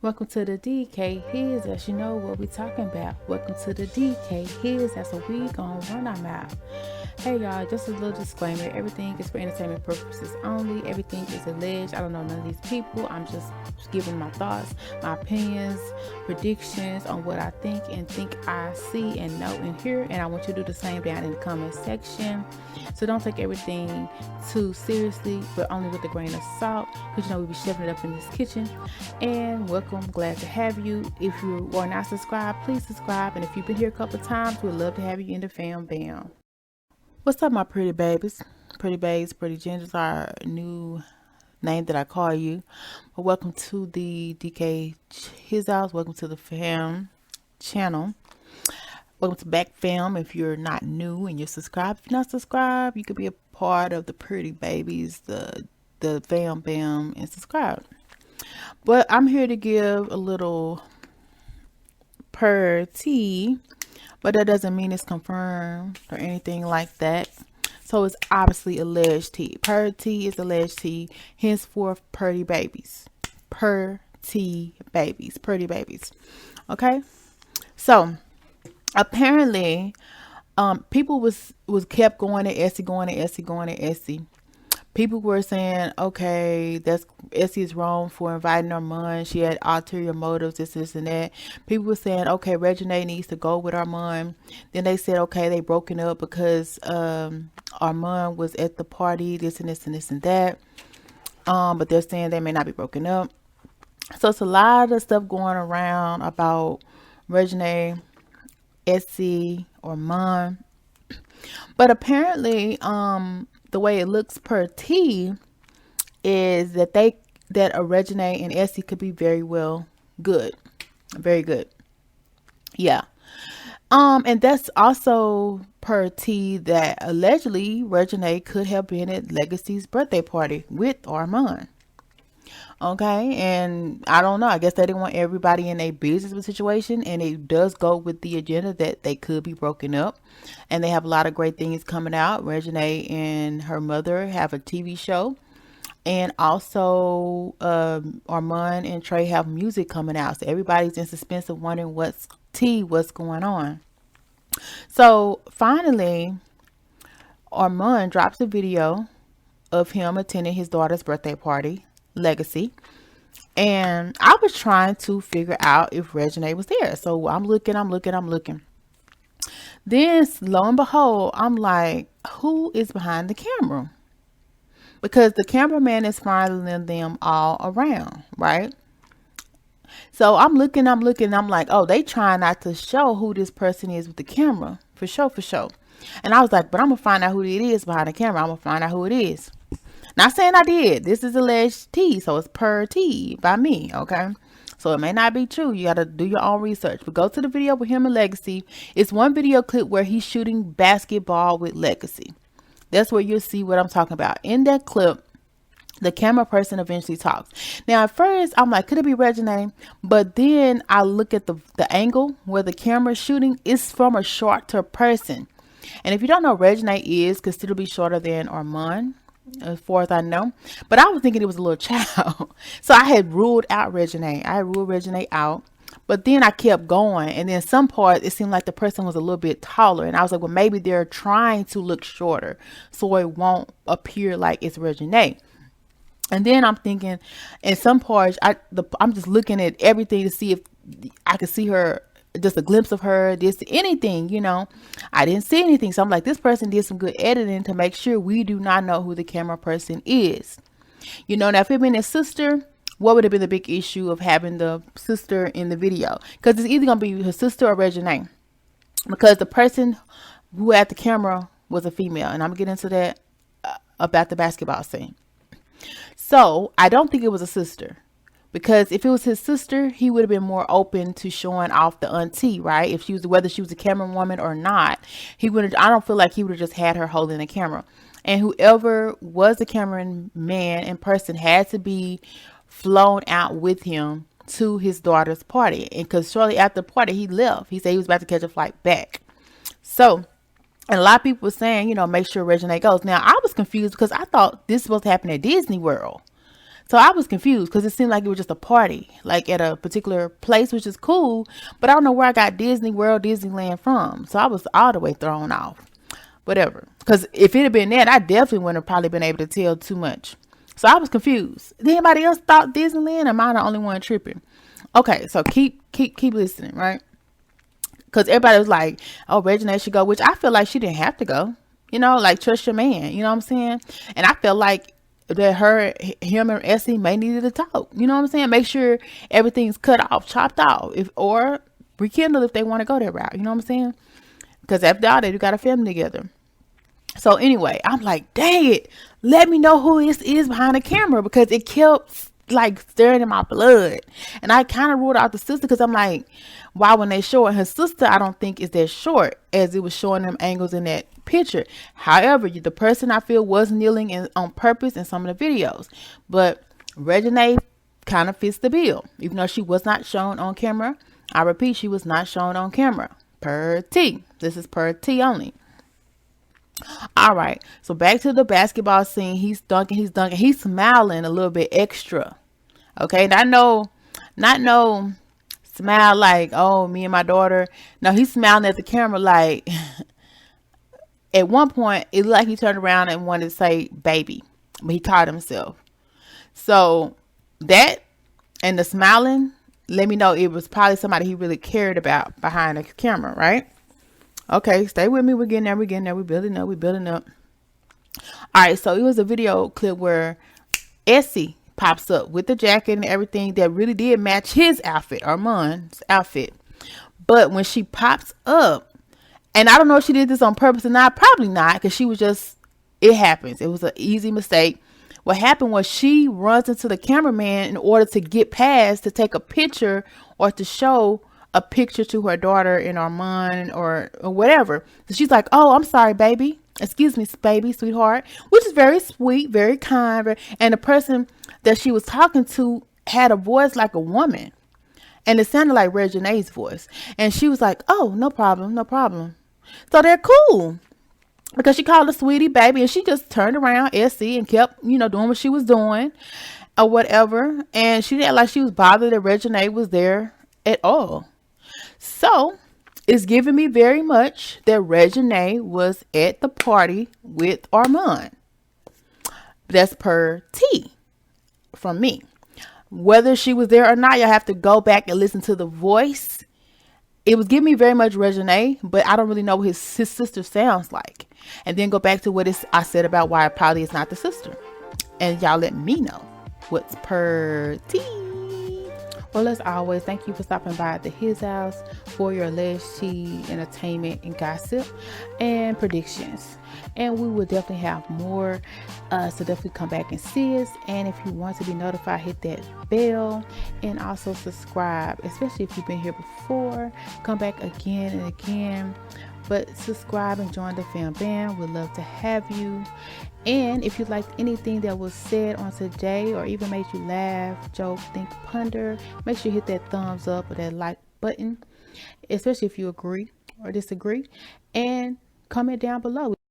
Welcome to the DK His, as you know what we talking about. Welcome to the DK His, that's what we gonna run our mouth. Hey y'all, just a little disclaimer. Everything is for entertainment purposes only. Everything is alleged. I don't know none of these people. I'm just giving my thoughts, my opinions, predictions on what I think I see and know and hear. And I want you to do the same down in the comment section. So don't take everything too seriously, but only with a grain of salt, because we be shoving it up in this kitchen. And welcome, glad to have you. If you are not subscribed, please subscribe. And if you've been here a couple of times, we'd love to have you in the fam bam. What's up, my pretty babies? Pretty babes, pretty gingers, our new name that I call you. But welcome to the DK His House. Welcome to the fam channel. Welcome to back fam. If you're not new and you're subscribed, if you're not subscribed, you could be a part of the pretty babies, the fam bam, and subscribe. But I'm here to give a little per tea, but that doesn't mean it's confirmed or anything like that. So it's obviously alleged tea. Per tea is alleged tea. Henceforth, pretty babies. Pretty babies. Okay? So apparently, people was kept going to Essy. People were saying, okay, that's Essy is wrong for inviting Armand. She had ulterior motives, this, and that. People were saying, okay, Reginae needs to go with Armand. Then they said, okay, they broken up because Armand was at the party, this and that. But they're saying they may not be broken up. So it's a lot of stuff going around about Reginae, Essy, Armand. But apparently, the way it looks per T is that Reginae and Essy could be very good. Yeah. And that's also per T that allegedly Reginae could have been at Legacy's birthday party with Armand. Okay, and I don't know. I guess they didn't want everybody in a business situation, and it does go with the agenda that they could be broken up, and they have a lot of great things coming out. Reginae and her mother have a TV show, and also Armand and Trey have music coming out. So everybody's in suspense of wondering what's going on. So finally, Armand drops a video of him attending his daughter's birthday party, Legacy. And I was trying to figure out if Reginae was there. So I'm looking. Then lo and behold, I'm like, who is behind the camera? Because the cameraman is following them all around, right? So I'm looking. I'm like, oh, they trying not to show who this person is with the camera. For sure. And I was like, but I'm going to find out who it is behind the camera. I'm going to find out who it is. Not saying I did. This is alleged tea, so it's per tea by me, okay? So it may not be true. You got to do your own research. But go to the video with him and Legacy. It's one video clip where he's shooting basketball with Legacy. That's where you'll see what I'm talking about. In that clip, the camera person eventually talks. Now, at first, I'm like, could it be Reginae? But then I look at the angle where the camera is shooting. It's from a shorter person. And if you don't know, Reginae is considerably shorter than Armand, as far as I know. But I was thinking it was a little child. So I had ruled out Reginae. out. But then I kept going. And then some parts, it seemed like the person was a little bit taller. And I was like, well, maybe they're trying to look shorter so it won't appear like it's Reginae. And then I'm thinking, in some parts, I'm just looking at everything to see if I could see her, just a glimpse of her, anything, I didn't see anything. So I'm like, this person did some good editing to make sure we do not know who the camera person is. Now if it had been his sister, what would have been the big issue of having the sister in the video? Because it's either going to be her sister or Reginae. Because the person who had the camera was a female. And I'm going to get into that about the basketball scene. So I don't think it was a sister. Because if it was his sister, he would have been more open to showing off the auntie, right? Whether she was a camera woman or not, I don't feel like he would have just had her holding the camera. And whoever was the cameraman in person had to be flown out with him to his daughter's party. And because shortly after the party, he left. He said he was about to catch a flight back. So, and a lot of people were saying, make sure Reginae goes. Now, I was confused because I thought this was supposed to happen at Disney World. So I was confused because it seemed like it was just a party, like at a particular place, which is cool. But I don't know where I got Disney World, Disneyland from. So I was all the way thrown off. Whatever. Because if it had been that, I definitely wouldn't have probably been able to tell too much. So I was confused. Did anybody else thought Disneyland? Or am I the only one tripping? Okay, so keep listening, right? Because everybody was like, "Oh, Reginae should go," which I feel like she didn't have to go. You know, like trust your man. You know what I'm saying? And I felt like that him, and Essy may needed to talk. You know what I'm saying? Make sure everything's cut off, chopped off, if or rekindle if they want to go that route. You know what I'm saying? Because after all, they do got a family together. So anyway, I'm like, dang it, let me know who this is behind the camera, because it kept like stirring in my blood. And I kind of ruled out the sister because I'm like, why when they show it, her sister, I don't think is that short as it was showing them angles in that picture. However, the person I feel was kneeling on purpose in some of the videos. But Reginae kind of fits the bill, even though she was not shown on camera. I repeat, she was not shown on camera. Per T. This is per T only. All right, so back to the basketball scene. He's dunking, he's smiling a little bit extra. Okay, and I know, not no smile like, oh, me and my daughter. No, he's smiling at the camera like, at one point, it looked like he turned around and wanted to say baby, but he caught himself. So that and the smiling let me know it was probably somebody he really cared about behind the camera, right? Okay, stay with me. We're getting there. We're building up. All right, so it was a video clip where Essy pops up with the jacket and everything that really did match his outfit, Armand's outfit. But when she pops up, and I don't know if she did this on purpose or not, probably not, because she was just, it happens. It was an easy mistake. What happened was she runs into the cameraman in order to get past to take a picture or to show a picture to her daughter in Armand or whatever. So she's like, oh, I'm sorry, baby. Excuse me, baby, sweetheart, which is very sweet, very kind. And the person that she was talking to had a voice like a woman, and it sounded like Reginae's voice. And she was like, oh, no problem. So they're cool, because she called her sweetie baby, and she just turned around, Essy, and kept, doing what she was doing or whatever. And she didn't like she was bothered that Reginae was there at all. So it's giving me very much that Reginae was at the party with Armand. That's per T from me. Whether she was there or not, you'll have to go back and listen to the voice. It was giving me very much Reginae, but I don't really know what his sister sounds like. And then go back to what I said about why it probably is not the sister. And y'all let me know what's per T. Well, as always, thank you for stopping by at His House for your alleged tea, entertainment, and gossip and predictions. And we will definitely have more. So definitely come back and see us. And if you want to be notified, hit that bell and also subscribe, especially if you've been here before. Come back again and again. But subscribe and join the fam band. We'd love to have you. And if you liked anything that was said on today, or even made you laugh, joke, think, ponder, make sure you hit that thumbs up or that like button, especially if you agree or disagree, and comment down below.